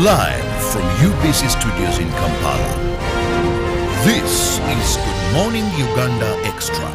Live from UBC Studios in Kampala, this is Good Morning Uganda Extra.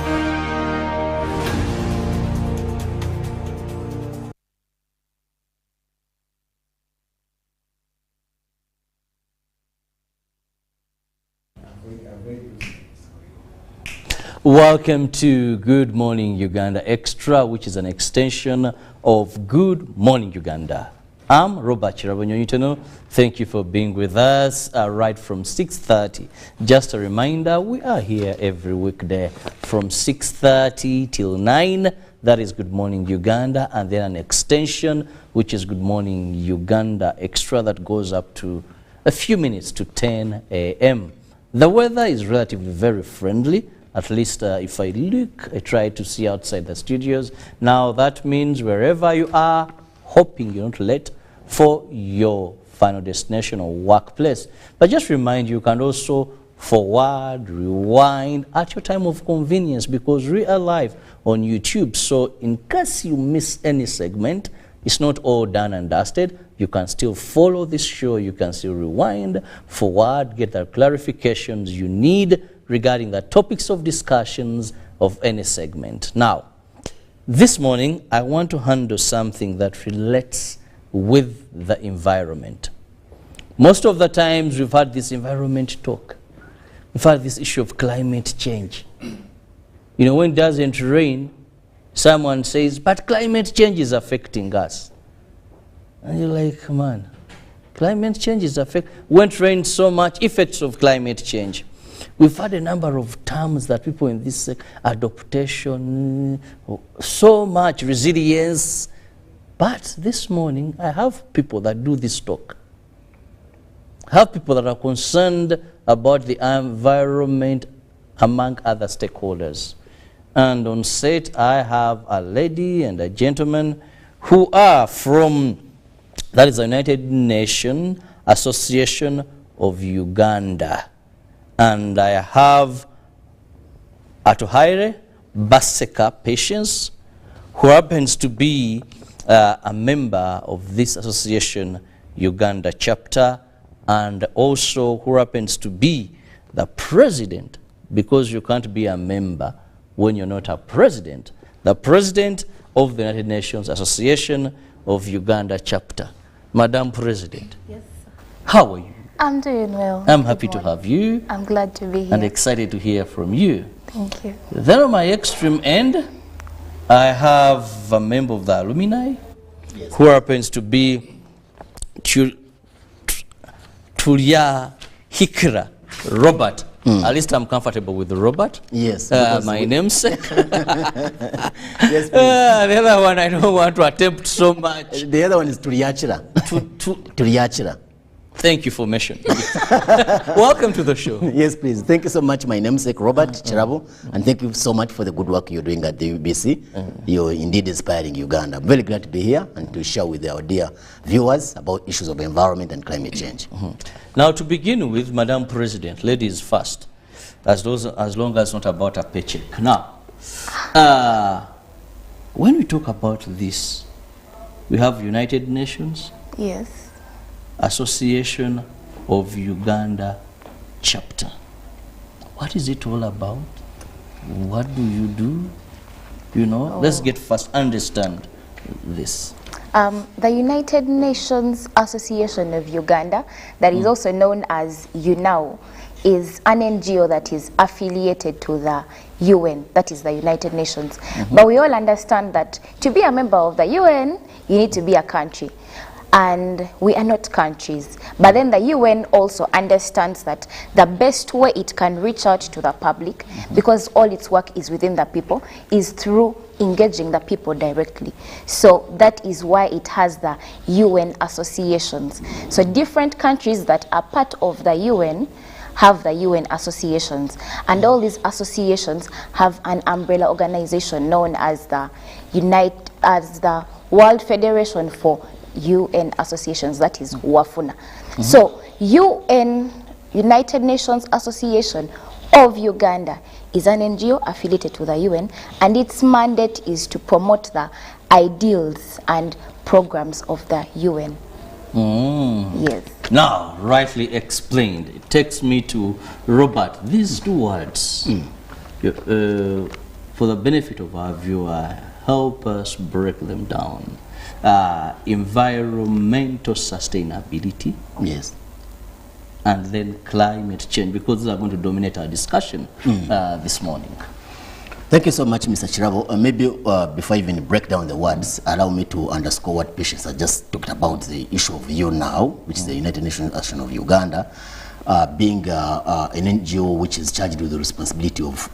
Welcome to Good Morning Uganda Extra, which is an extension of Good Morning Uganda. I'm Robert Chirabonyonyitono. Thank you for being with us right from 6:30. Just a reminder, we are here every weekday from 6:30 till 9. That is Good Morning Uganda, and then an extension, which is Good Morning Uganda Extra, that goes up to a few minutes to 10 a.m. The weather is relatively very friendly. At least if I look, I try to see outside the studios. Now that means wherever you are, hoping you're not late for your final destination or workplace. But just remind you can also forward, rewind at your time of convenience, because we are live on YouTube. So in case you miss any segment, it's not all done and dusted. You can still follow this show. You can still rewind, forward, get the clarifications you need regarding the topics of discussions of any segment. Now, this morning, I want to handle something that relates with the environment. Most of the times, we've had this environment talk. We've had this issue of climate change. You know, when it doesn't rain, someone says, but climate change is affecting us. And you're like, come on, climate change is affecting, when it rains so much, effects of climate change. We've had a number of terms that people in this adaptation, so much resilience. But this morning, I have people that do this talk. I have people that are concerned about the environment among other stakeholders. And on set, I have a lady and a gentleman who are from, that is the United Nations Association of Uganda. And I have Atuhaire Baseka Patience, who happens to be a member of this association Uganda chapter, and also who happens to be the president, because you can't be a member when you're not a president, the president of the United Nations Association of Uganda chapter. Madam President, yes, sir. How are you? I'm doing well. I'm happy to have you. I'm glad to be here. And excited to hear from you. Thank you. Then on my extreme end, I have a member of the alumni, yes, who happens to be Tulia Hikra, Robert. At least I'm comfortable with Robert. Yes. My namesake. Yes, the other one I don't want to attempt so much. The other one is Tuliachira. Tuliachira. Thank you for mentioning. Welcome to the show. Yes, please. Thank you so much. My namesake, Robert Chirabo, and thank you so much for the good work you're doing at the UBC. You're indeed inspiring Uganda. I'm very glad to be here and to share with our dear viewers about issues of environment and climate change. Now, to begin with, Madam President, ladies first, as long as it's not about a paycheck. Now, when we talk about this, we have United Nations. Yes. Association of Uganda chapter. What is it all about? What do you do? You know, let's get first understand this. The United Nations Association of Uganda, that is also known as UNAO, is an NGO that is affiliated to the UN, that is the United Nations. But we all understand that to be a member of the UN, you need to be a country. And we are not countries. But then the UN also understands that the best way it can reach out to the public, because all its work is within the people, is through engaging the people directly. So that is why it has the UN associations. So different countries that are part of the UN have the UN associations. And all these associations have an umbrella organization known as the World Federation for UN associations, that is WAFUNA. So United Nations Association of Uganda is an NGO affiliated to the UN, and its mandate is to promote the ideals and programs of the UN. Mm. Yes. Now, rightly explained, it takes me to Robert. These two words, for the benefit of our viewer, help us break them down. Environmental sustainability. Yes. And then climate change, because these are going to dominate our discussion this morning. Thank you so much, Mr. Chirabo. Maybe before I even break down the words, allow me to underscore what Patience has just talked about, the issue of UNOW, which is the United Nations Action of Uganda, being an NGO which is charged with the responsibility of,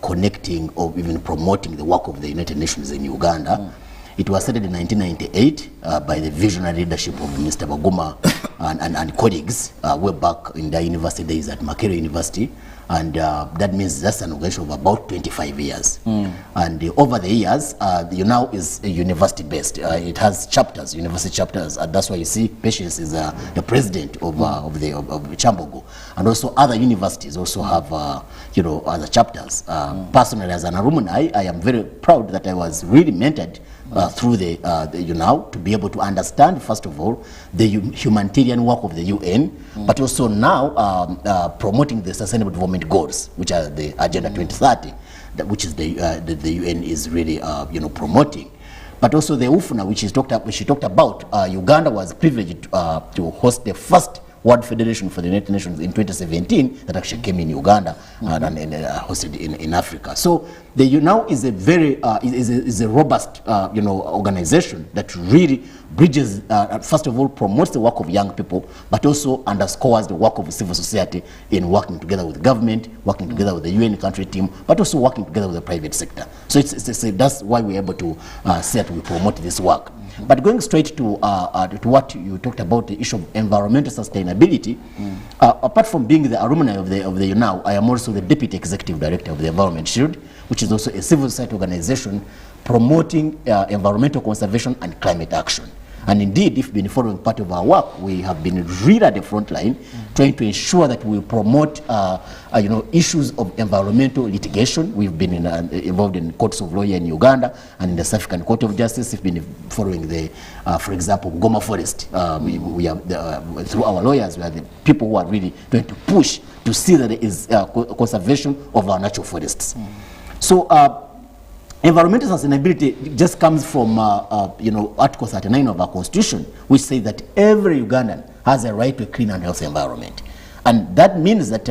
connecting or even promoting the work of the United Nations in Uganda. It was started in 1998 by the visionary leadership of Mr. Baguma and colleagues way back in the university days at Makerere University. And that means that's an organization of about 25 years. And over the years, the UNOW is university-based. It has chapters, university chapters, and that's why you see Patience is the president of Chambogo. And also other universities also have, other chapters. Personally, as an alumni, I am very proud that I was really mentored through the UNOW to be able to understand, first of all, the humanitarian work of the UN, but also now promoting the Sustainable Development Goals, which are the Agenda 2030, which is the UN is really promoting. But also the UFNA, which she talked about, Uganda was privileged to host the first World Federation for the United Nations in 2017 that actually came in Uganda and hosted in Africa. So the UNOW is a very is a robust organization that really bridges, first of all, promotes the work of young people, but also underscores the work of civil society in working together with government, working together with the UN country team, but also working together with the private sector. So that's why we're able to say that we promote this work. But going straight to what you talked about, the issue of environmental sustainability, apart from being the alumni of the UNOW, I am also the Deputy Executive Director of the Environment Shield, which is also a civil society organization promoting environmental conservation and climate action. And indeed, if you've been following part of our work, we have been really at the front line trying to ensure that we promote issues of environmental litigation. We've been involved in courts of law here in Uganda and in the South African Court of Justice. We've been following the, for example, Goma Forest. We are through our lawyers, we are the people who are really trying to push to see that there is conservation of our natural forests. So environmental sustainability just comes from Article 39 of our Constitution, which says that every Ugandan has a right to a clean and healthy environment. And that means that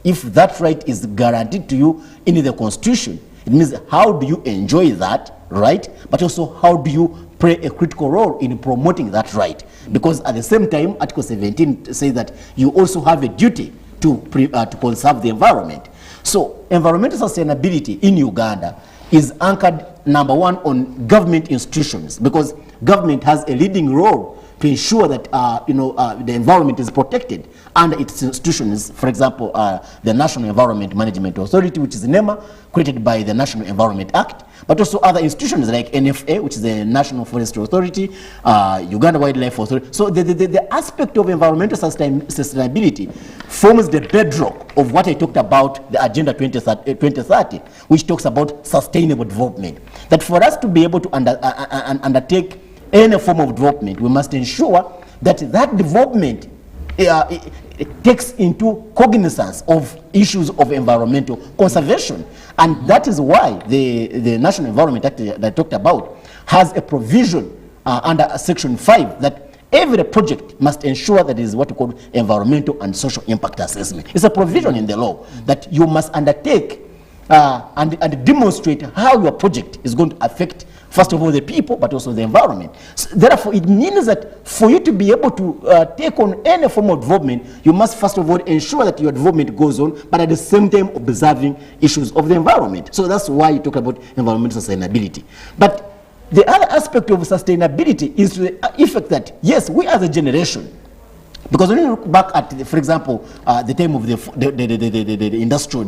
if that right is guaranteed to you in the Constitution, it means how do you enjoy that right, but also how do you play a critical role in promoting that right? Because at the same time, Article 17 says that you also have a duty to conserve the environment. So environmental sustainability in Uganda is anchored, number one, on government institutions, because government has a leading role to ensure that the environment is protected under its institutions. For example, the National Environment Management Authority, which is NEMA, created by the National Environment Act, but also other institutions like NFA, which is the National Forestry Authority, Uganda Wildlife Authority. So the aspect of environmental sustainability forms the bedrock of what I talked about, the Agenda 2030, which talks about sustainable development. That for us to be able to undertake any form of development, we must ensure that that development it takes into cognizance of issues of environmental conservation. And that is why the National Environment Act that I talked about has a provision under Section 5 that every project must ensure that it is what we call environmental and social impact assessment. It's a provision in the law that you must undertake and demonstrate how your project is going to affect, first of all, the people, but also the environment. So, therefore, it means that for you to be able to take on any form of development, you must, first of all, ensure that your development goes on, but at the same time observing issues of the environment. So that's why you talk about environmental sustainability. But the other aspect of sustainability is the effect that, yes, we as a generation, because when you look back at, for example, the time of the industrial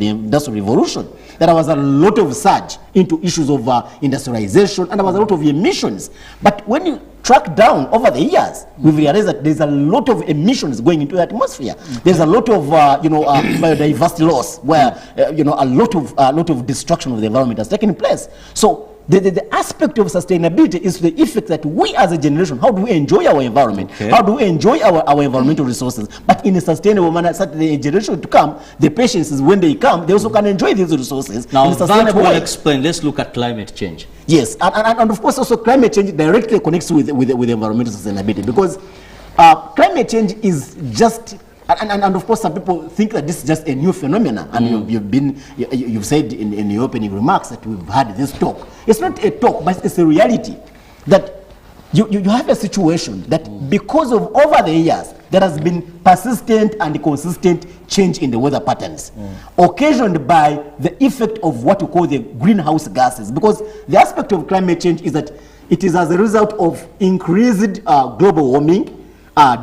revolution, there was a lot of surge into issues of industrialization, and there was a lot of emissions. But when you track down over the years, we've realized that there's a lot of emissions going into the atmosphere. There's a lot of biodiversity loss, where a lot of destruction of the environment has taken place. So the aspect of sustainability is the effect that we as a generation, how do we enjoy our environment? How do we enjoy our environmental resources? But in a sustainable manner, so that the generation to come, the patients is when they come, they also can enjoy these resources. Now, in a sustainable that will way. explain. Let's look at climate change. Yes, and of course also climate change directly connects with environmental sustainability, because climate change is just, and of course some people think that this is just a new phenomenon, and you've said in your opening remarks that we've had this talk. It's not a talk, but it's a reality that you have a situation that because of over the years there has been persistent and consistent change in the weather patterns, occasioned by the effect of what we call the greenhouse gases, because the aspect of climate change is that it is as a result of increased global warming,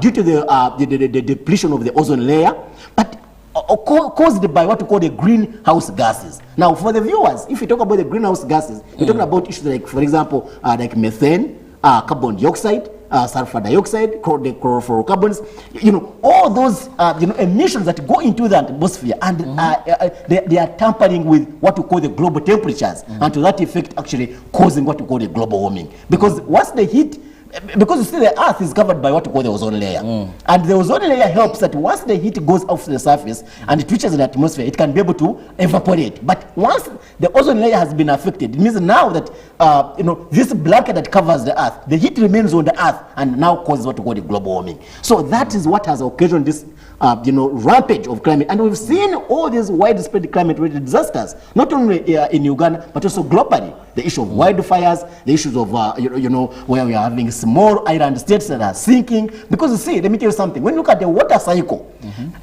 due to the depletion of the ozone layer, but caused by what we call the greenhouse gases. Now, for the viewers, if you talk about the greenhouse gases, you're talking about issues like, for example, like methane, carbon dioxide, sulfur dioxide, the chlorofluorocarbons, all those emissions that go into the atmosphere, and they are tampering with what we call the global temperatures, and to that effect actually causing what we call the global warming. Because once the heat, because you see the earth is covered by what we call the ozone layer, and the ozone layer helps that once the heat goes off the surface and it reaches the atmosphere, it can be able to evaporate. But once the ozone layer has been affected, it means now that this blanket that covers the earth, the heat remains on the earth and now causes what we call the global warming. So that is what has occasioned this rampage of climate, and we've seen all these widespread climate-related disasters, not only in Uganda but also globally. The issue of wildfires, the issues of where we are having small island states that are sinking. Because you see, let me tell you something. When you look at the water cycle,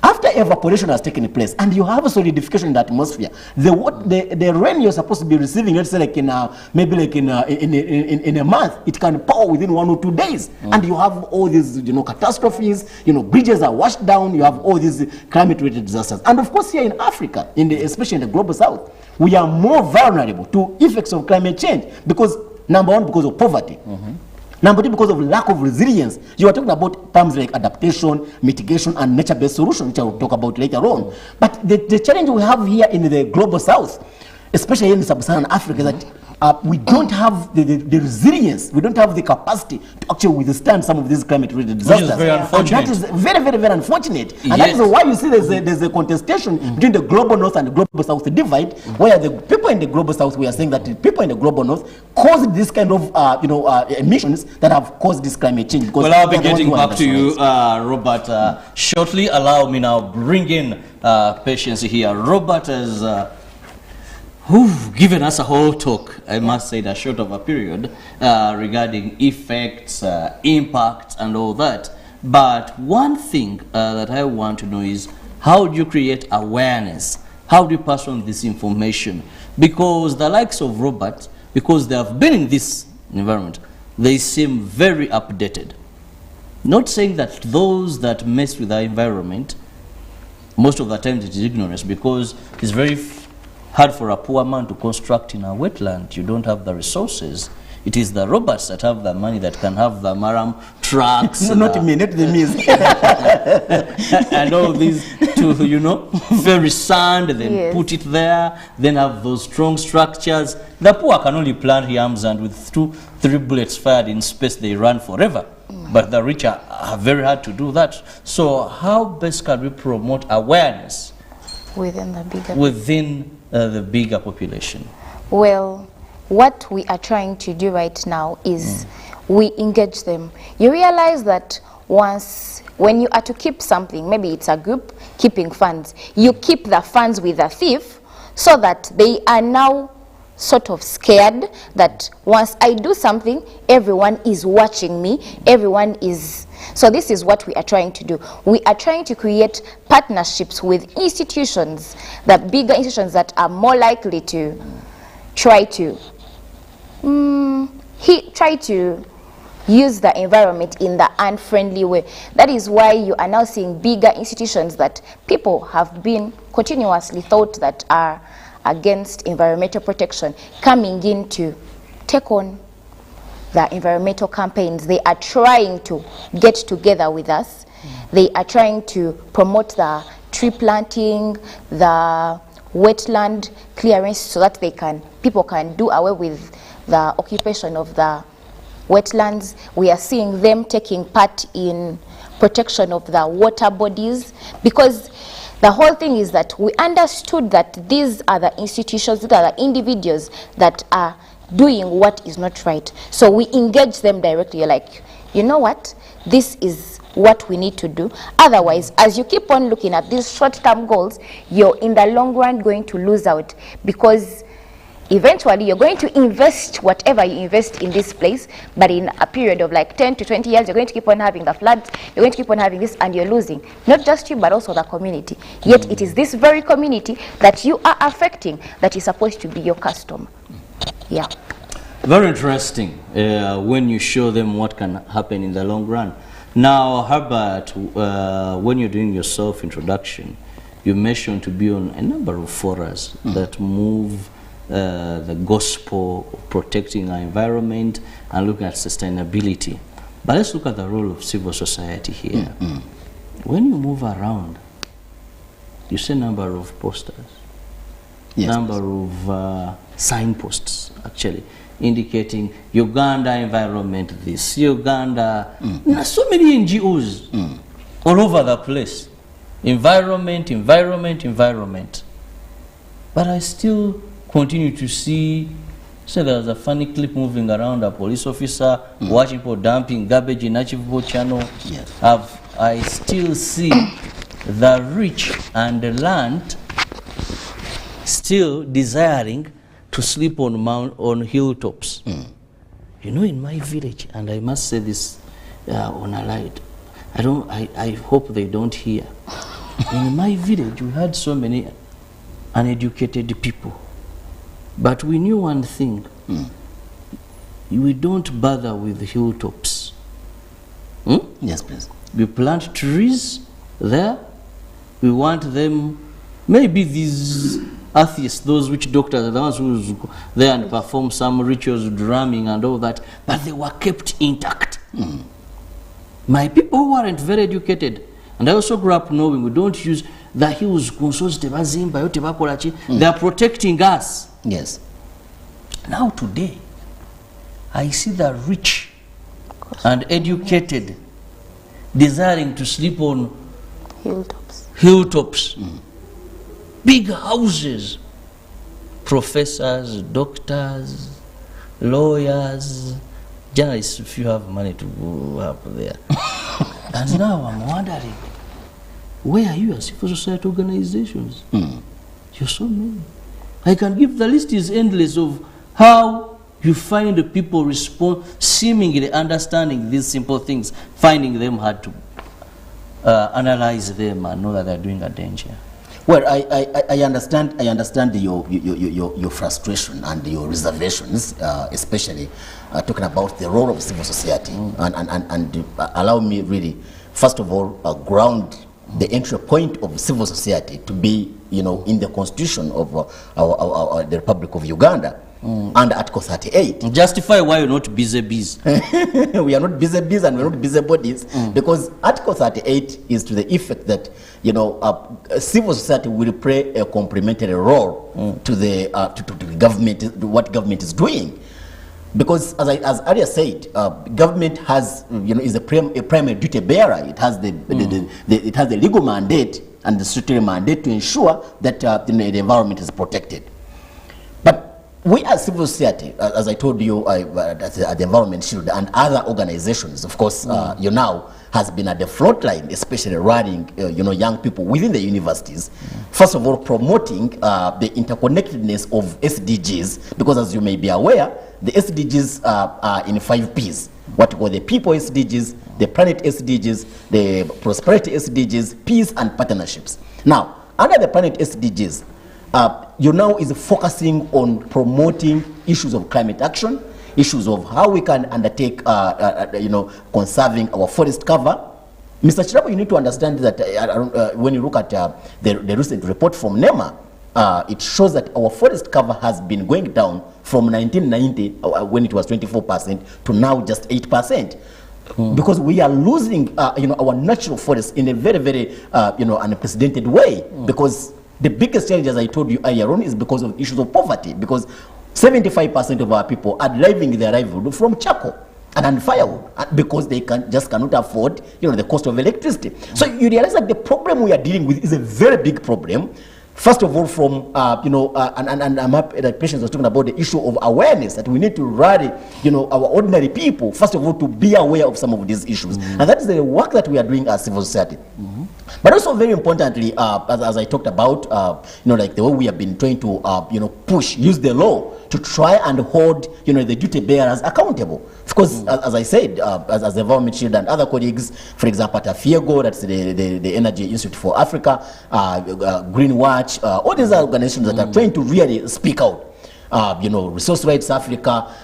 after evaporation has taken place and you have a solidification in the atmosphere, the rain you're supposed to be receiving, let's say like in maybe like in a month, it can pour within 1 or 2 days, and you have all these catastrophes. Bridges are washed down. You have all these climate-related disasters. And of course, here in Africa, especially in the global south, we are more vulnerable to effects of climate change because, number one, because of poverty. Number two, because of lack of resilience. You are talking about terms like adaptation, mitigation, and nature-based solutions, which I will talk about later on. But the challenge we have here in the global south, especially in sub-Saharan Africa, is that we don't have the resilience, we don't have the capacity to actually withstand some of these climate-related disasters. Which is very unfortunate. And that is very, very, very unfortunate. And Yes. that is why you see there's a contestation between the global north and the global south divide, where the people in the global south, we are saying that the people in the global north caused this kind of emissions that have caused this climate change. Well, I'll be getting back to you, Robert, shortly. Allow me now bring in Patience here. Robert has who've given us a whole talk, I must say, in a short of a period, regarding effects, impacts, and all that. But one thing that I want to know is, how do you create awareness? How do you pass on this information? Because the likes of Robert, because they have been in this environment, they seem very updated. Not saying that those that mess with our environment, most of the time it is ignorance, because it's very hard for a poor man to construct in a wetland. You don't have the resources. It is the Roberts that have the money that can have the Maram trucks. No, not me, not the means. And all these to, very sand, then Yes. put it there, then have those strong structures. The poor can only plant yams, and with 2-3 bullets fired in space, they run forever. But the rich are very hard to do that. So how best can we promote awareness within the bigger the bigger population? Well, what we are trying to do right now is we engage them. You realize that when you are to keep something, maybe it's a group keeping funds, you keep the funds with a thief so that they are now sort of scared that once I do something, everyone is watching me, everyone is. So this is what we are trying to do. We are trying to create partnerships with institutions, the bigger institutions that are more likely to try to use the environment in the unfriendly way. That is why you are now seeing bigger institutions that people have been continuously thought that are against environmental protection coming in to take on the environmental campaigns. They are trying to get together with us. They are trying to promote the tree planting, the wetland clearance, so that people can do away with the occupation of the wetlands. We are seeing them taking part in protection of the water bodies, because the whole thing is that we understood that these are the institutions, these are the individuals that are doing what is not right. So we engage them directly, like, you know what, this is what we need to do. Otherwise, as you keep on looking at these short-term goals, you're in the long run going to lose out, because eventually you're going to invest whatever you invest in this place, but in a period of like 10 to 20 years, you're going to keep on having the floods, you're going to keep on having this, and you're losing. Not just you, but also the community. Yet it is this very community that you are affecting that is supposed to be your customer. Yeah. Very interesting when you show them what can happen in the long run. Now, Herbert, when you're doing your self-introduction, you mentioned to be on a number of forums that move the gospel of protecting our environment and looking at sustainability. But let's look at the role of civil society here. When you move around, you see a number of posters, number of signposts, actually, indicating Uganda environment this, Uganda, so many NGOs all over the place. Environment, environment, environment. But I still continue to see, so there's a funny clip moving around, a police officer watching people dumping garbage in Achievable Channel. I still see the rich and the land still desiring to sleep on hilltops. You know, in my village, and I must say this on a light, I hope they don't hear. In my village, we had so many uneducated people. But we knew one thing. We don't bother with hilltops. Yes, please. We plant trees there. We want them, maybe these atheists, those witch doctors are the ones who go there and perform some rituals, drumming and all that, but they were kept intact. My people who weren't very educated, and I also grew up knowing we don't use the hills, they are protecting us. Yes. Now today, I see the rich and educated desiring to sleep on hilltops. Big houses, professors, doctors, lawyers, journalists, if you have money to go up there. And now I'm wondering, where are you as civil society organizations? You're so many. I can give, the list is endless of how you find the people seemingly understanding these simple things, finding them hard to analyze them and know that they're doing a danger. Well, I understand your frustration and your reservations, especially talking about the role of civil society, and allow me really, first of all, ground the entry point of civil society to be, you know, in the constitution of the Republic of Uganda. Under Article 38. Justify why you're not busy bees. We are not busy bees and we're not busy bodies, because Article 38 is to the effect that, you know, civil society will play a complementary role to the government, to what government is doing. Because as earlier said, government has, you know, is a primary duty bearer. It has it has the legal mandate and the statutory mandate to ensure that the environment is protected. But we as civil society, as I told you, at the Environment Shield and other organizations, of course, you know, has been at the front line, especially running, you know, young people within the universities. First of all, promoting the interconnectedness of SDGs, because as you may be aware, the SDGs are in 5 Ps. What we call the people SDGs, the planet SDGs, the prosperity SDGs, peace and partnerships. Now, under the planet SDGs, UNAO is focusing on promoting issues of climate action, issues of how we can undertake, you know, conserving our forest cover. Mr. Chirabo, you need to understand that when you look at the recent report from NEMA, it shows that our forest cover has been going down from 1990, when it was 24%, to now just 8%. Because we are losing, you know, our natural forests in a very, very, you know, unprecedented way. Because the biggest challenge, as I told you earlier on, is because of issues of poverty. Because 75% of our people are deriving their livelihood from charcoal and firewood, because they cannot afford, the cost of electricity. So you realize that the problem we are dealing with is a very big problem. First of all, from and I'm happy that Patience was talking about the issue of awareness, that we need to rally, our ordinary people, first of all, to be aware of some of these issues, and that is the work that we are doing as civil society. But also, very importantly, as I talked about, like the way we have been trying to, use the law to try and hold, the duty bearers accountable. Because, as I said, as the Environment Shield and other colleagues, for example, at FIEGO, that's the Energy Institute for Africa, Green Watch, all these organizations that are trying to really speak out, Resource Rights Africa.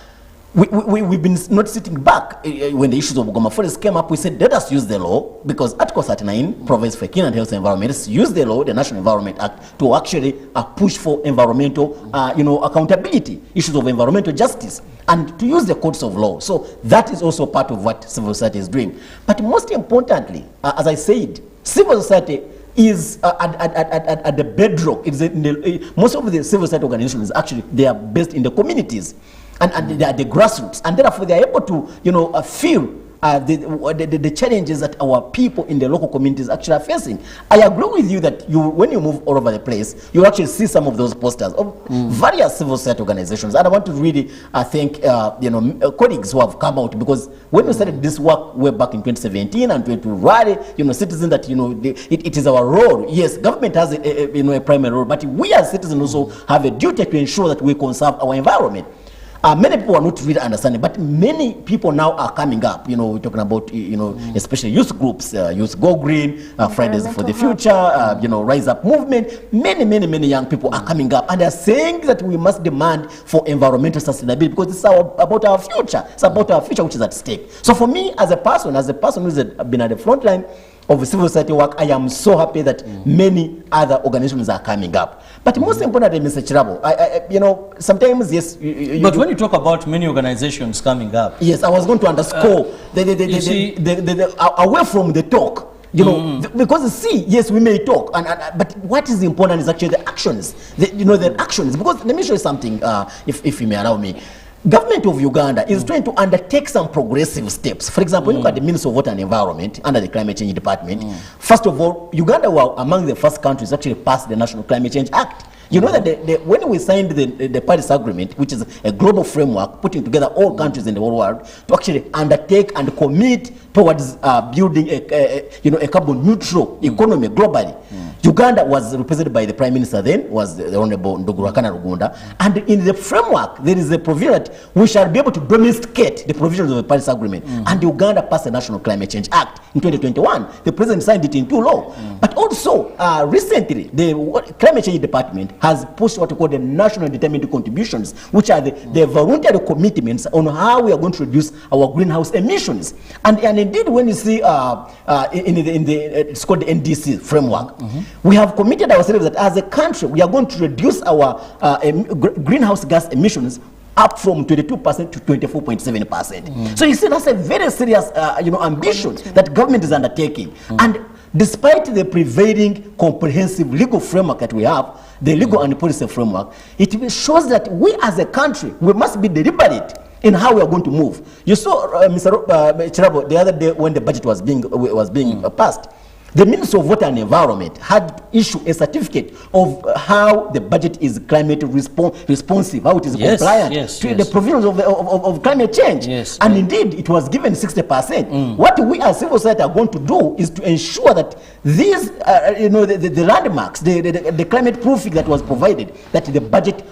We've been not sitting back when the issues of Goma Forest came up. We said, let us use the law, because Article 39 provides for clean and healthy environment. Let's use the law, the National Environment Act, to actually push for environmental, accountability, issues of environmental justice, and to use the codes of law. So that is also part of what civil society is doing. But most importantly, as I said, civil society is at the bedrock. It's most of the civil society organizations, actually, they are based in the communities. And they are the grassroots, and therefore they are able to, feel the challenges that our people in the local communities actually are facing. I agree with you that when you move all over the place, you actually see some of those posters of various civil society organizations. And I want to really thank colleagues who have come out, because when we started this work way back in 2017 and to rally citizens that it is our role. Yes, government has a primary role, but we as citizens also have a duty to ensure that we conserve our environment. Many people are not really understanding, but many people now are coming up. We're talking about, especially youth groups, Youth Go Green, Fridays for the Future, Rise Up Movement. Many young people are coming up, and they're saying that we must demand for environmental sustainability, because it's about our future. It's about our future which is at stake. So for me, as a person who's been at the front line of civil society work, I am so happy that many other organizations are coming up. But most importantly, Mr. Chirabo, sometimes, yes. But when you talk about many organizations coming up. Yes, I was going to underscore away from the talk. Because see, yes, we may talk, but what is important is actually the actions. The actions. Because let me show you something, if you may allow me. Government of Uganda is trying to undertake some progressive steps. For example, when you look at the Ministry of Water and Environment under the Climate Change Department, first of all, Uganda were among the first countries to actually pass the National Climate Change Act. You know that when we signed the Paris Agreement, which is a global framework putting together all countries in the whole world to actually undertake and commit towards building a carbon neutral economy globally. Uganda was represented by the Prime Minister then, was the Honorable Ndugurakana Rugunda, and in the framework there is a provision that we shall be able to domesticate the provisions of the Paris Agreement, and Uganda passed the National Climate Change Act in 2021. The President signed it into law. But also, recently, the Climate Change Department has pushed what we call the National Determined Contributions, which are the voluntary commitments on how we are going to reduce our greenhouse emissions. And indeed, when you see it's called the NDC framework, we have committed ourselves that as a country, we are going to reduce our greenhouse gas emissions up from 22% to 24.7%. So you see, that's a very serious ambition that government is undertaking. And despite the prevailing comprehensive legal framework that we have, the legal and policy framework, it shows that we as a country, we must be deliberate in how we are going to move. You saw, Mr. Chirabo, the other day when the budget was being passed, the Ministry of Water and Environment had issued a certificate of how the budget is climate responsive, how it is compliant to the provisions of climate change. And indeed, it was given 60%. What we as civil society are going to do is to ensure that these, the landmarks, the climate proofing that was provided, that the budget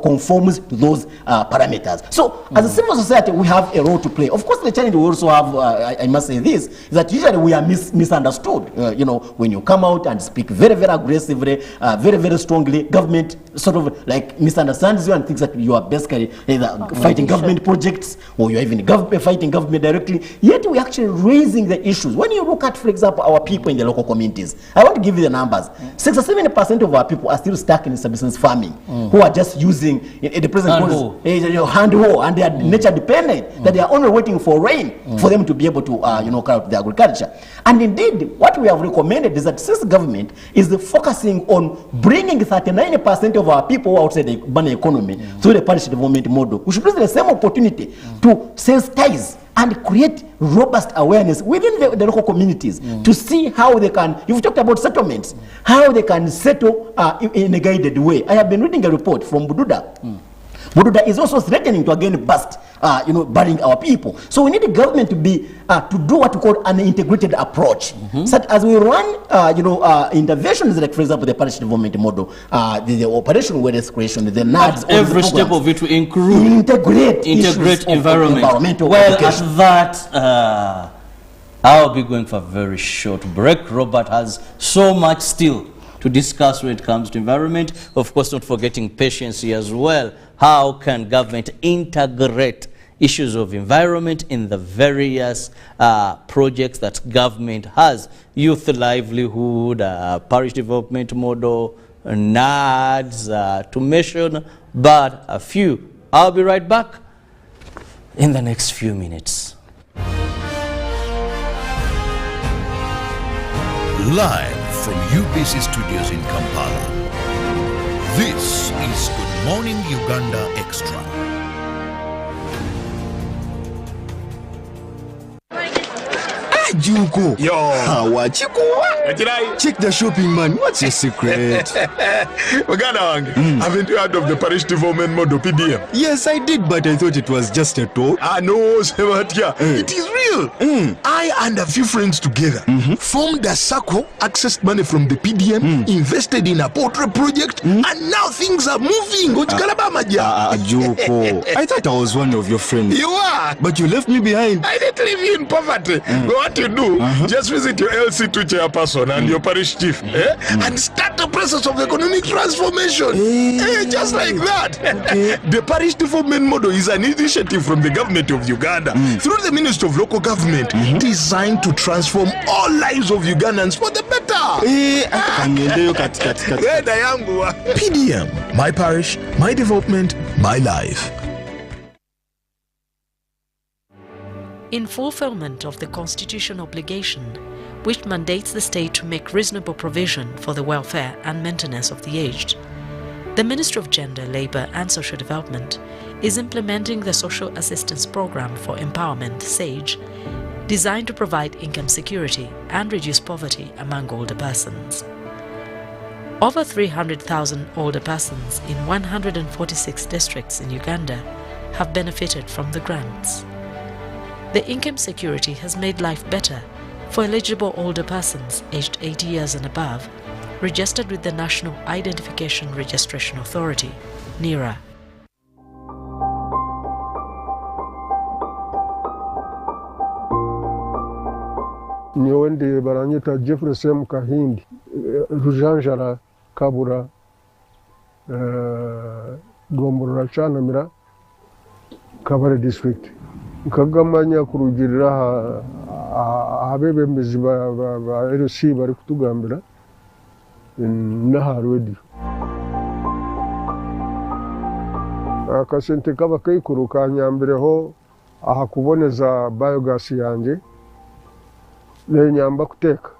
conforms to those parameters. So as a civil society, we have a role to play. Of course, the challenge we also have, I must say this, is that usually we are misunderstood. When you come out and speak very aggressively, very strongly, government sort of like misunderstands you and thinks that you are basically either fighting government projects or you're even fighting government directly. Yet we're actually raising the issues. When you look at, for example, our people in the local communities, I want to give you the numbers. 67% of our people are still stuck in subsistence farming, who are just using the present Hand hand hoe, and they are nature dependent, that they are only waiting for rain for them to be able to carry out the agriculture. And indeed, what we have recommended is that since government is focusing on bringing 39% of our people outside the urban economy through the parish development model, we should use the same opportunity to sensitize and create robust awareness within the local communities to see how they can, you've talked about settlements, how they can settle in a guided way. I have been reading a report from Bududa. Bududa is also threatening to again bust, burying our people. So we need the government to be to do what we call an integrated approach. Such as we run, interventions like, for example, the parish development model, the operation awareness creation, the NADS. Every step of it to integrate environmental. Well, education. At that, I'll be going for a very short break. Robert has so much still to discuss when it comes to environment. Of course, not forgetting patience as well. How can government integrate issues of environment in the various projects that government has? Youth livelihood, parish development model, NADS, to mention but a few. I'll be right back in the next few minutes. Live from UBC Studios in Kampala. This is Good Morning Uganda Extra. Juko. Yo. Check the shopping, man. What's your secret? Uganda, haven't you heard of the parish development model, PDM? Yes, I did, but I thought it was just a talk. No, Sebatia. It is real. I and a few friends together formed a circle, accessed money from the PDM, invested in a portrait project, and now things are moving. Juko. I thought I was one of your friends. You are. But you left me behind. I didn't leave you in poverty. But what you do, just visit your LC2 chairperson and your parish chief, and start the process of economic transformation. Just like that. The parish development model is an initiative from the government of Uganda through the Ministry of Local Government, designed to transform all lives of Ugandans for the better. PDM, my parish, my development, my life. In fulfillment of the constitutional obligation, which mandates the state to make reasonable provision for the welfare and maintenance of the aged, the Ministry of Gender, Labour and Social Development is implementing the Social Assistance Programme for Empowerment, SAGE, designed to provide income security and reduce poverty among older persons. Over 300,000 older persons in 146 districts in Uganda have benefited from the grants. The income security has made life better for eligible older persons aged 80 years and above, registered with the National Identification Registration Authority, NIRA. Nyowe ndi baranyita Jefferson Kahindi, Rujanjara Kabura, Gombora Chanamira, Kabare District. Nkagamanya kurugirira abebembezi ba RC bari kutugambira naharwedi akasente kaba kayikuru kanyambireho aha kuboneza biogas yanjye nenyamba kuteka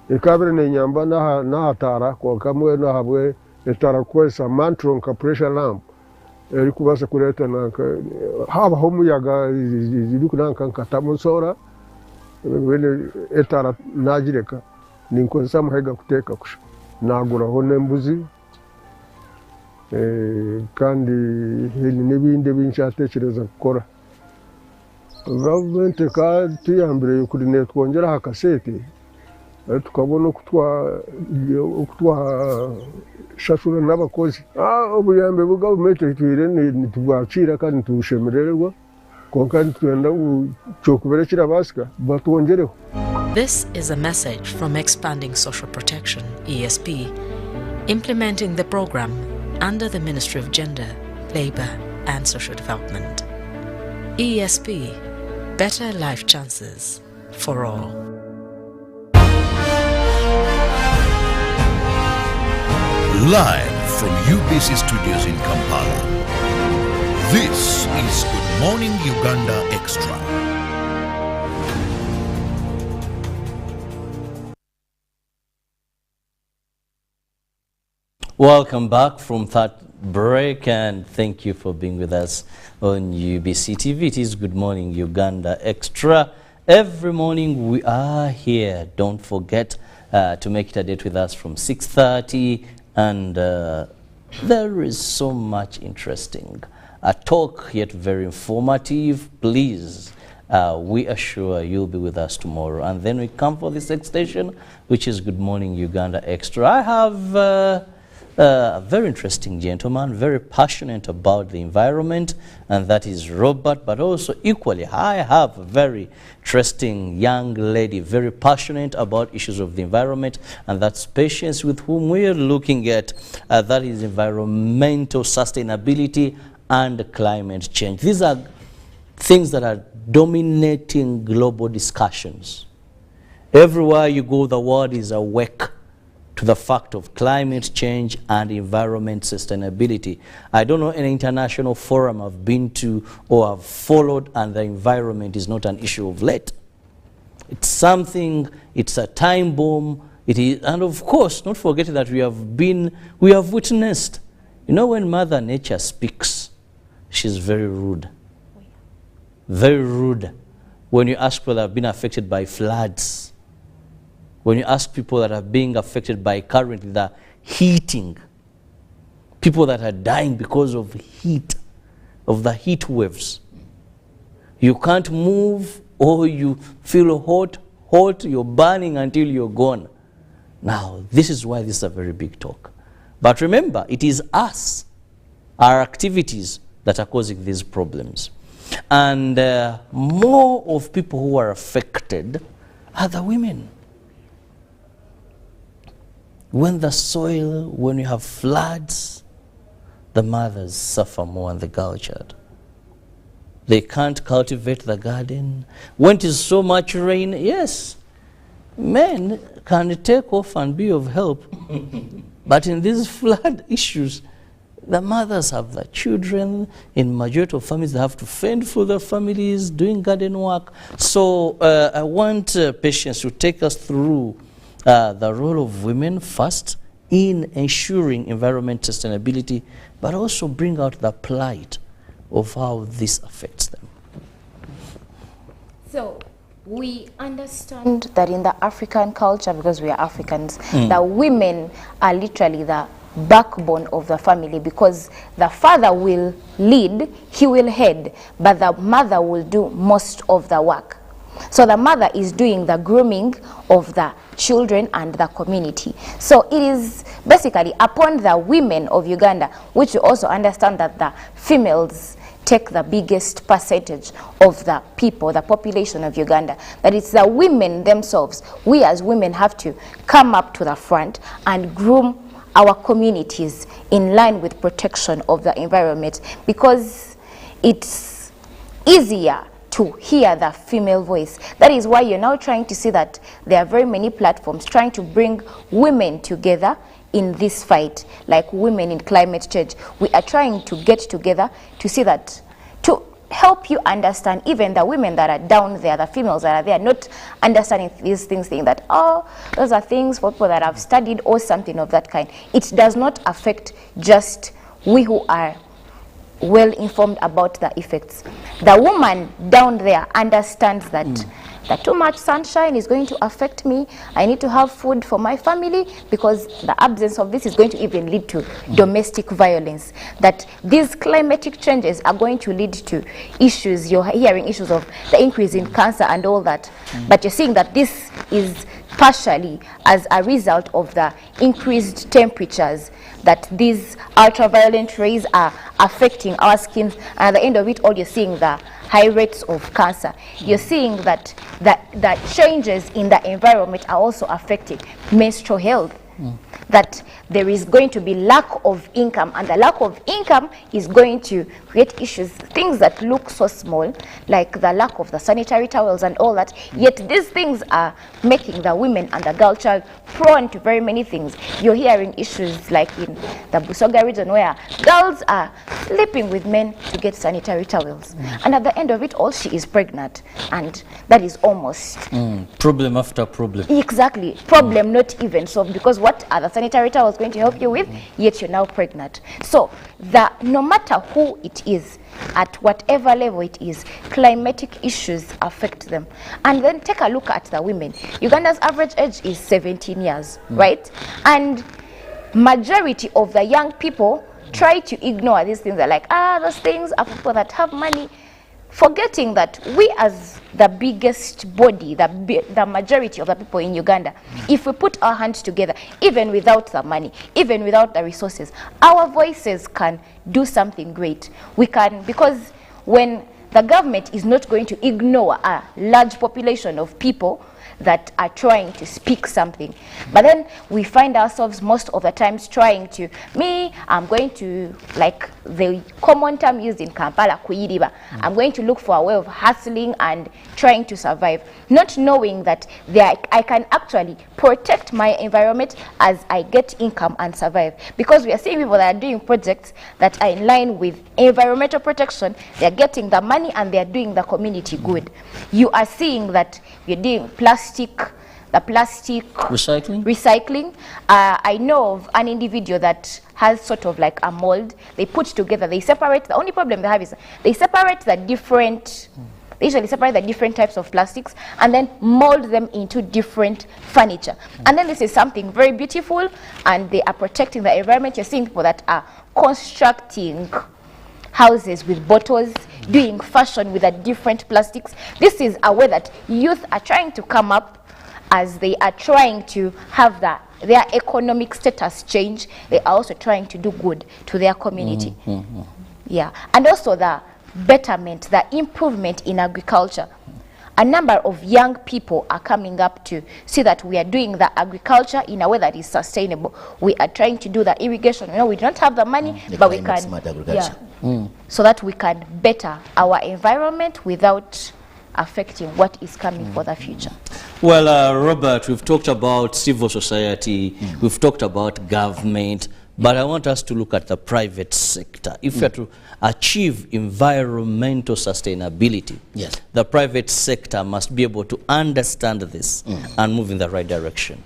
ikabire nenyamba nahatara kwa kamwe nahabwe etara kwesa mantron ka pressure lamp eri kubasa kureta habaho umuyaga iri kunanka nkatamusora wene etara nagireka ninkoza muhega kuteka kusha naguraho nembuzi kandi n'ibindi binshatekereza gukora government ka tuyambire kuri ne twongera hakasete tukabona kutwa shashura n'abakozi ubuyambe bwa government twire ni tubacira kandi tushemererwa konka twenda cyokuberekira basika batwongereho. This is a message from Expanding Social Protection, ESP, implementing the program under the Ministry of Gender, Labour and Social Development. ESP, better life chances for all. Live from UBC Studios in Kampala. This is Good Morning Uganda Extra. Welcome back from that break, and thank you for being with us on UBC TV. It is Good Morning Uganda Extra. Every morning we are here. Don't forget to make it a date with us from 6:30, and there is so much interesting. A talk yet very informative. Please, we are sure you'll be with us tomorrow. And then we come for this extension, which is Good Morning Uganda Extra. I have a very interesting gentleman, very passionate about the environment, and that is Robert. But also equally, I have a very interesting young lady, very passionate about issues of the environment, and that's Patience, with whom we are looking at that is environmental sustainability and climate change. These are things that are dominating global discussions. Everywhere you go, the world is awake to the fact of climate change and environment sustainability. I don't know any international forum I've been to or have followed and the environment is not an issue of late. It's something, it's a time bomb, it is, and of course, not forgetting that we have witnessed, you know, when Mother Nature speaks, she's very rude. Very rude. When you ask people that have been affected by floods, when you ask people that are being affected by currently the heating, people that are dying because of heat, of the heat waves. You can't move, or you feel hot, you're burning until you're gone. Now, this is why this is a very big talk. But remember, it is us, our activities, that are causing these problems. And more of people who are affected are the women. When the soil, when you have floods, the mothers suffer more than the girl child. They can't cultivate the garden. When it is so much rain, yes, men can take off and be of help. But in these flood issues, the mothers have the children. In majority of families, they have to fend for their families, doing garden work. So I want Patience to take us through the role of women first in ensuring environment sustainability, but also bring out the plight of how this affects them. So we understand that in the African culture, because we are Africans, that women are literally the backbone of the family, because the father will lead, he will head, but the mother will do most of the work. So the mother is doing the grooming of the children and the community. So it is basically upon the women of Uganda, which you also understand that the females take the biggest percentage of the people, the population of Uganda, that it's the women themselves. We as women have to come up to the front and groom our communities in line with protection of the environment, because it's easier to hear the female voice. That is why you're now trying to see that there are very many platforms trying to bring women together in this fight, like women in climate change. We are trying to get together to see that, to help you understand, even the women that are down there, the females that are there, not understanding these things, saying that, oh, those are things for people that have studied or something of that kind. It does not affect just we who are well informed about the effects. The woman down there understands that that too much sunshine is going to affect me. I need to have food for my family, because the absence of this is going to even lead to domestic violence. That these climatic changes are going to lead to issues. You're hearing issues of the increase in cancer and all that. But you're seeing that this is partially as a result of the increased temperatures, that these ultraviolet rays are affecting our skin, and at the end of it all, you're seeing the high rates of cancer. You're seeing that changes in the environment are also affecting menstrual health. that there is going to be lack of income, and the lack of income is going to create issues, things that look so small, like the lack of the sanitary towels and all that, yet these things are making the women and the girl child prone to very many things. You're hearing issues like in the Busoga region where girls are sleeping with men to get sanitary towels, and at the end of it all she is pregnant, and that is almost problem after problem. exactly problem not even solved, because what are the sanitary towels going to help you with, yet you're now pregnant. So no matter who it is, at whatever level it is, climatic issues affect them. And then take a look at the women. Uganda's average age is 17 years, right? And majority of the young people try to ignore these things. They're like, those things are for people that have money, forgetting that we as the biggest body, the majority of the people in Uganda, if we put our hands together, even without the money, even without the resources, our voices can do something great. We can, because when the government is not going to ignore a large population of people that are trying to speak something, but then we find ourselves most of the times trying to, I'm going to, like the common term used in Kampala, kuyiriba. I'm going to look for a way of hustling and trying to survive, not knowing that I can actually protect my environment as I get income and survive. Because we are seeing people that are doing projects that are in line with environmental protection, they're getting the money and they're doing the community good. You are seeing that you're doing the plastic recycling. I know of an individual that has sort of like a mold. They put together, they separate. The only problem they have is they separate the different, they usually separate the different types of plastics and then mold them into different furniture. And then this is something very beautiful, and they are protecting the environment. You're seeing people that are constructing houses with bottles, doing fashion with the different plastics. This is a way that youth are trying to come up as they are trying to have their economic status change. They are also trying to do good to their community. Yeah, and also the betterment, the improvement in agriculture. A number of young people are coming up to see that we are doing the agriculture in a way that is sustainable. We are trying to do the irrigation. You know, we don't have the money, but we can, smart agriculture. So that we can better our environment without affecting what is coming for the future. Well, Robert, we've talked about civil society, we've talked about government, but I want us to look at the private sector. If we are to achieve environmental sustainability, yes, the private sector must be able to understand this and move in the right direction.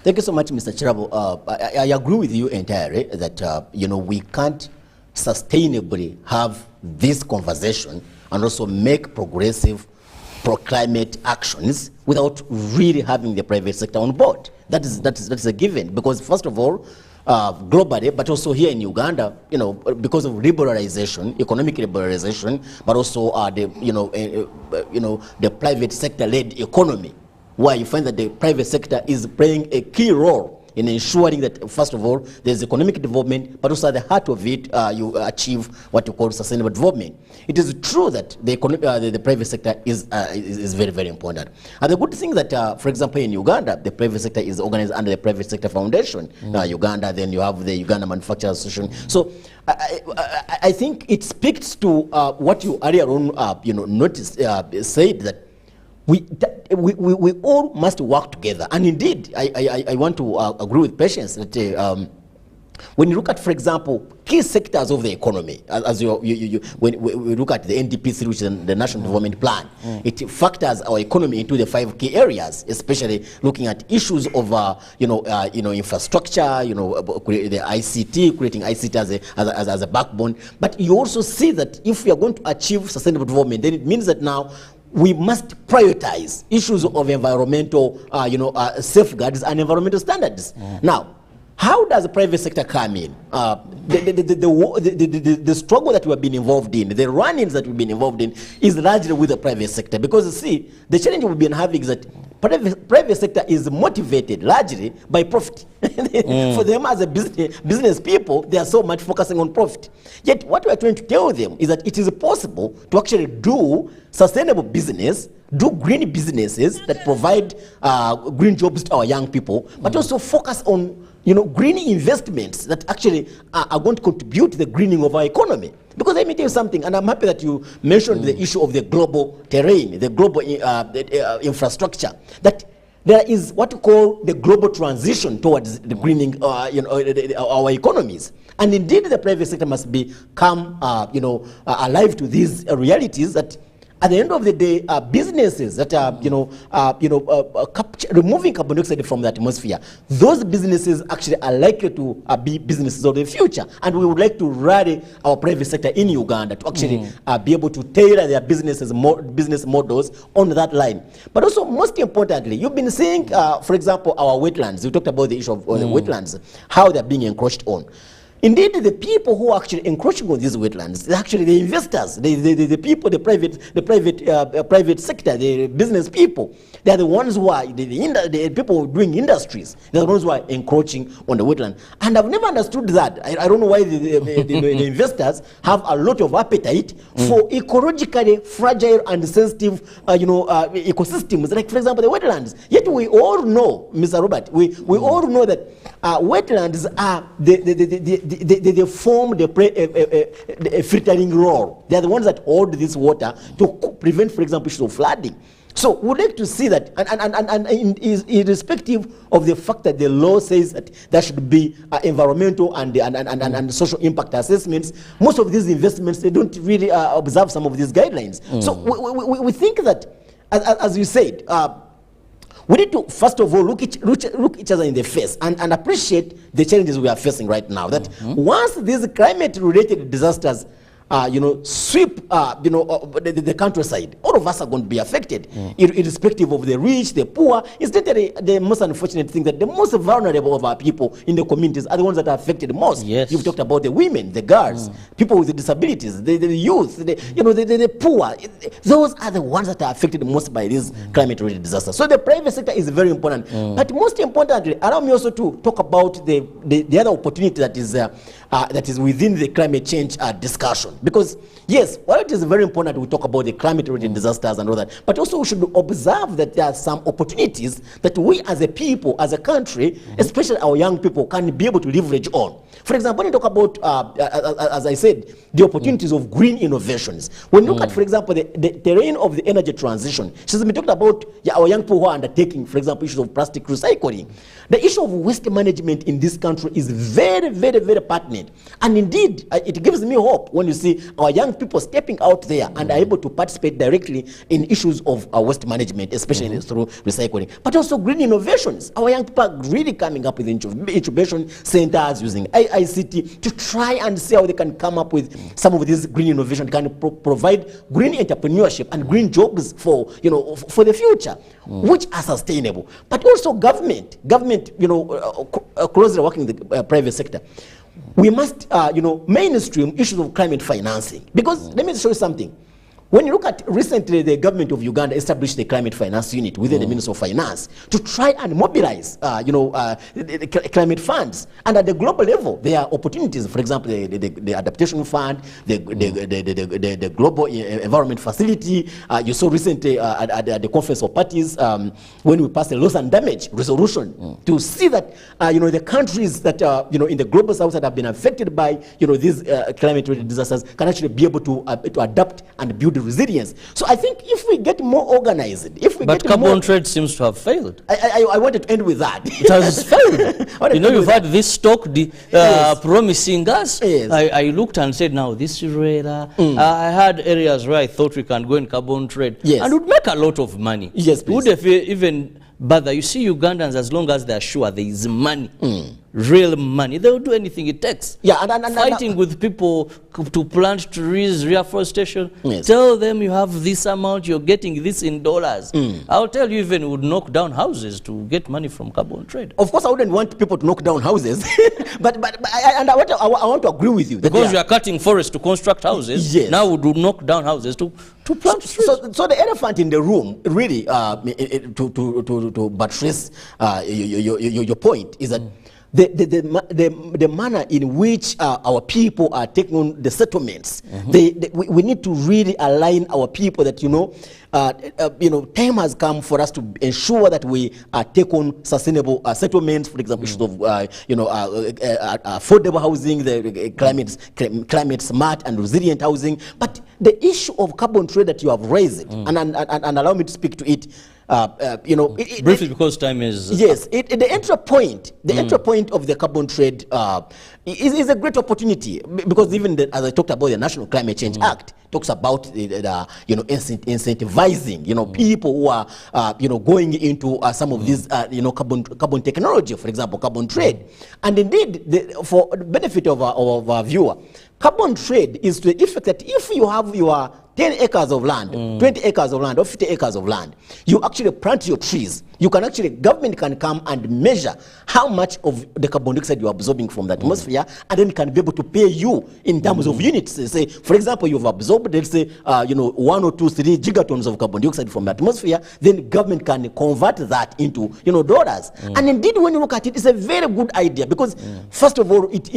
Thank you so much, Mr. Chirabo. I agree with you entirely that you know, we can't sustainably have this conversation and also make progressive pro-climate actions without really having the private sector on board. That is a given, because first of all, globally, but also here in Uganda, you know, because of liberalization, economic liberalization, but also the private sector-led economy, where you find that the private sector is playing a key role in ensuring that, first of all, there's economic development, but also at the heart of it, you achieve what you call sustainable development. It is true that the private sector is very, very important. And the good thing that, for example, in Uganda, the private sector is organized under the Private Sector Foundation. Uganda, then you have the Uganda Manufacturers Association. So I think it speaks to what you earlier on, noticed, said that we all must work together. And indeed, I want to agree with Patience that when you look at, for example, key sectors of the economy, as when we look at the NDP3, which is the National Development Plan, it factors our economy into the 5 key areas, especially looking at issues of infrastructure, the ICT, creating ICT as a backbone. But you also see that if we are going to achieve sustainable development, then it means that now we must prioritize issues of environmental, safeguards and environmental standards. Now, how does the private sector come in? The struggle that we have been involved in, the run-ins that we've been involved in, is largely with the private sector. Because, you see, the challenge we've been having is that private sector is motivated largely by profit. For them as a business people, they are so much focusing on profit. Yet what we are trying to tell them is that it is possible to actually do sustainable business, do green businesses that provide green jobs to our young people, but also focus on green investments that actually are going to contribute to the greening of our economy. Because let me tell you something, and I'm happy that you mentioned the issue of the global terrain, the global infrastructure, that there is what we call the global transition towards the greening our economies. And indeed, the private sector must become alive to these realities that at the end of the day, businesses that are, removing carbon dioxide from the atmosphere, those businesses actually are likely to be businesses of the future. And we would like to rally our private sector in Uganda to actually be able to tailor their business models on that line. But also, most importantly, you've been seeing, for example, our wetlands. We talked about the issue of the wetlands, how they're being encroached on. Indeed, the people who are actually encroaching on these wetlands, actually the investors, the people, the private sector, the business people, they are the ones who are the people doing industries. They are the ones who are encroaching on the wetland. And I've never understood that. I don't know why the investors have a lot of appetite for ecologically fragile and sensitive, ecosystems. Like, for example, the wetlands. Yet we all know, Mr. Robert, we all know that wetlands are they form the filtering role. They are the ones that hold this water to prevent, for example, issues of flooding. So we'd like to see that, and irrespective of the fact that the law says that there should be environmental and social impact assessments, most of these investments, they don't really observe some of these guidelines. So we think that, as you said, we need to, first of all, look each other in the face and appreciate the challenges we are facing right now. That once these climate-related disasters sweep the countryside, all of us are going to be affected, irrespective of the rich, the poor. It's the most unfortunate thing that the most vulnerable of our people in the communities are the ones that are affected most. Yes. You've talked about the women, the girls, people with the disabilities, the youth, the poor. Those are the ones that are affected most by these climate-related disasters. So the private sector is very important. But most importantly, allow me also to talk about the other opportunity that is within the climate change discussion. Because, yes, while it is very important we talk about the climate-related disasters and all that, but also we should observe that there are some opportunities that we as a people, as a country, especially our young people, can be able to leverage on. For example, when you talk about, as I said, the opportunities of green innovations. When you look at, for example, the terrain of the energy transition, she's been talking about our young people who are undertaking, for example, issues of plastic recycling. The issue of waste management in this country is very, very, very pertinent. And indeed, it gives me hope when you see our young people stepping out there and are able to participate directly in issues of waste management, especially through recycling. But also green innovations. Our young people are really coming up with incubation centers using ICT to try and see how they can come up with some of these green innovations, can provide green entrepreneurship and green jobs for the future, which are sustainable. But also government, closely working with the private sector. We must, mainstream issues of climate financing. Because let me show you something. When you look at recently, the government of Uganda established the climate finance unit within the Ministry of Finance to try and mobilize, the climate funds. And at the global level, there are opportunities. For example, the adaptation fund, the global environment facility. You saw recently at the conference of parties when we passed a loss and damage resolution to see that the countries that in the global south that have been affected by these climate-related disasters can actually be able to adapt and build resilience. So I think if we get more organized, but carbon trade seems to have failed. I wanted to end with that. It has failed. You've had this talk promising us. Yes. I looked and said, now this is rare. I had areas where I thought we can go in carbon trade and would make a lot of money. Yes, please. Would have even bother. You see, Ugandans, as long as they're sure there is money, real money, they will do anything it takes. Yeah, and fighting with people to plant trees, reforestation. Yes. Tell them you have this amount, you're getting this in dollars. I'll tell you, even would knock down houses to get money from carbon trade. Of course, I wouldn't want people to knock down houses, but I want to agree with you. Because we are cutting forests to construct houses, now we do knock down houses to plant trees. So the elephant in the room, really, to buttress your point, is that the manner in which our people are taking on the settlements. We need to really align our people that, time has come for us to ensure that we take on sustainable settlements, for example, issues of, affordable housing, the climate smart and resilient housing. But the issue of carbon trade that you have raised, and allow me to speak to it, briefly, because time is yes, the entry point, of the carbon trade is a great opportunity, because even as I talked about, the National Climate Change Act talks about incentivizing people who are going into some of these carbon technology, for example, carbon trade. And indeed, for the benefit of our viewer, carbon trade is to the effect that if you have your 10 acres of land, 20 acres of land, or 50 acres of land, you actually plant your trees. You can actually, government can come and measure how much of the carbon dioxide you're absorbing from the atmosphere, and then can be able to pay you in terms of units. Say, for example, you've absorbed, let's say, 1 or 2, 3 gigatons of carbon dioxide from the atmosphere, then government can convert that into, dollars. And indeed, when you look at it, it's a very good idea, because first of all, it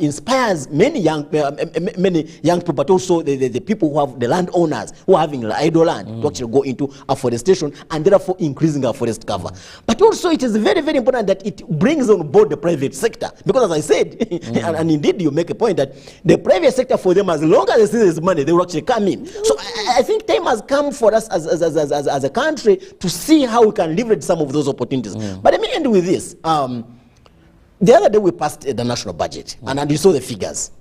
inspires many young people, but also the people who have the landowners who are having idle land to actually go into afforestation, and therefore increasing our forest cover. But also it is very, very important that it brings on board the private sector, because as I said, and indeed you make a point that the private sector, for them, as long as they see there's money, they will actually come in. So I think time has come for us as a country to see how we can leverage some of those opportunities. But let me end with this. The other day we passed the national budget, and you saw the figures.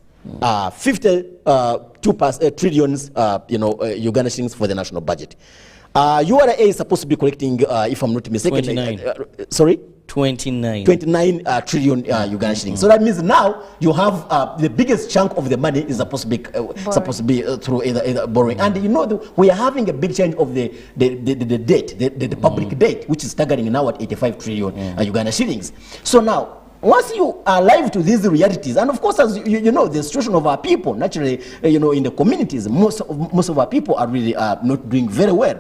52 trillions, Uganda shillings for the national budget. URA is supposed to be collecting, if I'm not mistaken, 29 trillion Uganda shillings. So that means now you have the biggest chunk of the money is supposed to be through either borrowing. And we are having a big change of the debt, the public debt, which is staggering now at 85 trillion Uganda shillings. So now, once you are alive to these realities, and of course, as you know, the situation of our people, naturally, in the communities, most of our people are really not doing very well.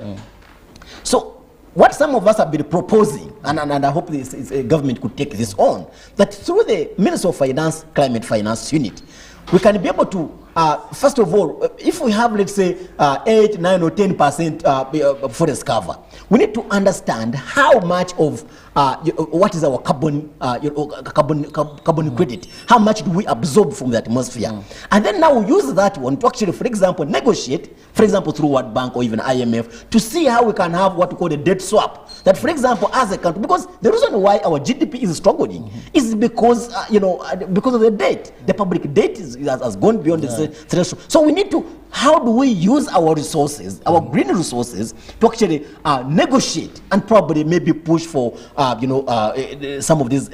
So what some of us have been proposing, and I hope this government could take this on, that through the Ministry of Finance, Climate Finance Unit, we can be able to, first of all, if we have, let's say, 8, 9, or 10% forest cover, we need to understand how much of what is our carbon credit, how much do we absorb from the atmosphere, and then now we use that one to actually, for example, negotiate, for example, through World Bank or even IMF, to see how we can have what we call a debt swap. That, for example, as a country, because the reason why our GDP is struggling is because because of the debt. The public debt has gone beyond the threshold. So we need to, how do we use our resources, our green resources, to actually negotiate and probably maybe push for some of these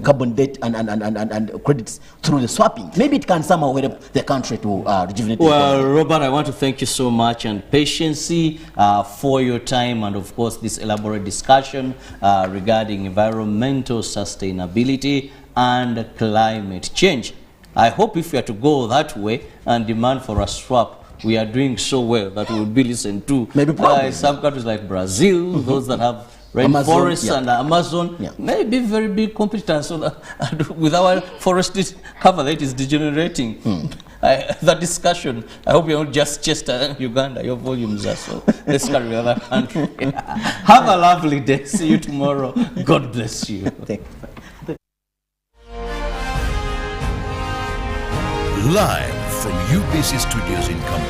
carbon debt and credits through the swapping. Maybe it can somehow help the country to rejuvenate. Well, Robert, I want to thank you so much and patience for your time, and of course this elaborate discussion regarding environmental sustainability and climate change. I hope if we are to go that way and demand for a swap, we are doing so well that we will be listened to by some countries like Brazil, those that have rainforests and Amazon, maybe very big competitors. So that with our forest cover that is degenerating, the discussion, I hope you're not just Chester, Uganda, your volumes are so. Let's carry the other country. Have a lovely day. See you tomorrow. God bless you. Thank you. Live from UBC Studios in Kampala.